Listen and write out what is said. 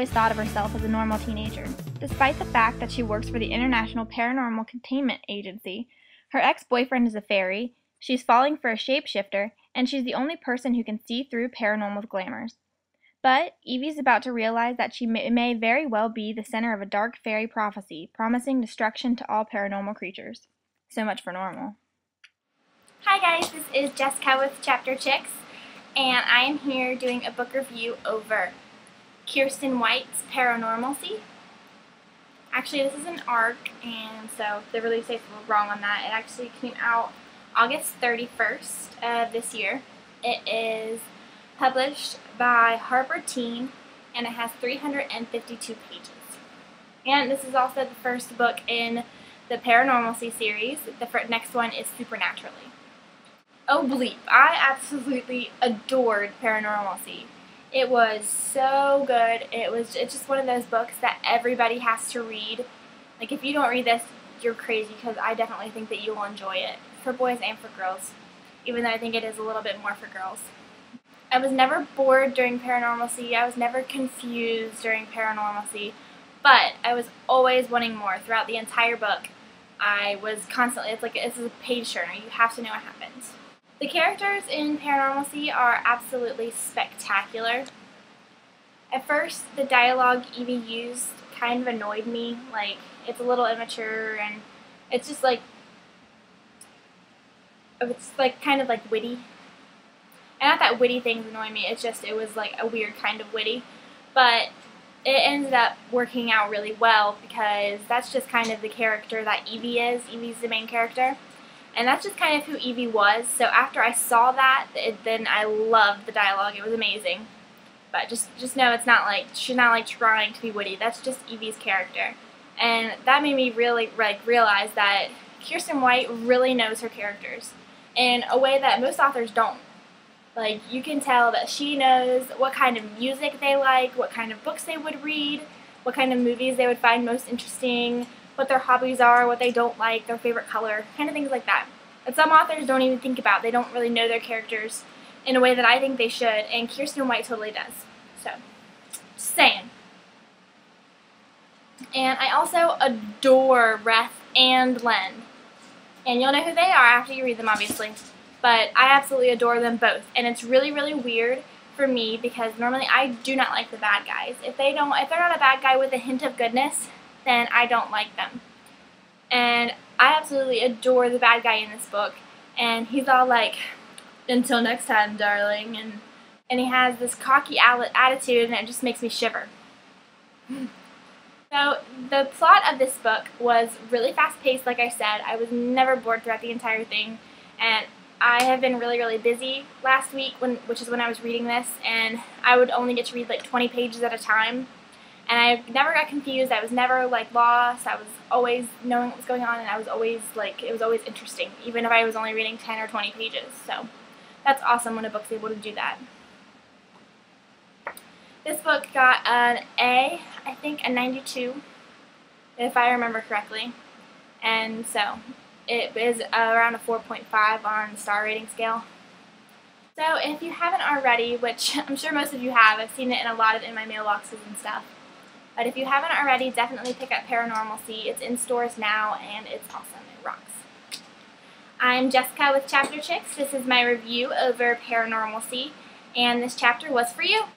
always thought of herself as a normal teenager. Despite the fact that she works for the International Paranormal Containment Agency, her ex-boyfriend is a fairy, she's falling for a shapeshifter, and she's the only person who can see through paranormal glamours. But Evie's about to realize that she may very well be the center of a dark fairy prophecy, promising destruction to all paranormal creatures. So much for normal. Hi guys, this is Jessica with Chapter Chicks, and I am here doing a book review over Kiersten White's Paranormalcy. Actually, this is an arc, and so the release date's a little wrong on that. It actually came out August 31st of this year. It is published by Harper Teen, and it has 352 pages. And this is also the first book in the Paranormalcy series. The next one is Supernaturally. Oh bleep, I absolutely adored Paranormalcy. It was so good. It's just one of those books that everybody has to read. Like, if you don't read this, you're crazy, because I definitely think that you will enjoy it, for boys and for girls, even though I think it is a little bit more for girls. I was never bored during Paranormalcy. I was never confused during Paranormalcy, but I was always wanting more. Throughout the entire book, I was constantly, it's a page turner. You have to know what happens. The characters in Paranormalcy are absolutely spectacular. At first, the dialogue Evie used kind of annoyed me. Like, it's a little immature, and it's just like, kind of like witty. And not that witty things annoy me, it was like a weird kind of witty. But it ended up working out really well, because that's just kind of the character that Evie is. Evie's the main character. And that's just kind of who Evie was. So after I saw that, then I loved the dialogue. It was amazing. But just know she's not like trying to be witty. That's just Evie's character. And that made me really realize that Kiersten White really knows her characters in a way that most authors don't. Like, you can tell that she knows what kind of music they like, what kind of books they would read, what kind of movies they would find most interesting, what their hobbies are, what they don't like, their favorite color, kind of things like that. And some authors don't even think about. They don't really know their characters in a way that I think they should, and Kiersten White totally does. So, just saying. And I also adore Reth and Len. And you'll know who they are after you read them, obviously. But I absolutely adore them both. And it's really, really weird for me, because normally I do not like the bad guys. If they're not a bad guy with a hint of goodness, then I don't like them. And I absolutely adore the bad guy in this book. And he's all like, "Until next time, darling." And he has this cocky attitude, and it just makes me shiver. So the plot of this book was really fast-paced, like I said. I was never bored throughout the entire thing. And I have been really, really busy last week, which is when I was reading this. And I would only get to read like 20 pages at a time. And I never got confused. I was never like lost. I was always knowing what was going on, and I was always like, it was always interesting, even if I was only reading 10 or 20 pages. So that's awesome when a book's able to do that. This book got an A, I think a 92, if I remember correctly. And so it is around a 4.5 on the star rating scale. So if you haven't already, which I'm sure most of you have, I've seen it in my mailboxes and stuff. But if you haven't already, definitely pick up Paranormalcy. It's in stores now, and it's awesome. It rocks. I'm Jessica with Chapter Chicks. This is my review over Paranormalcy, and this chapter was for you.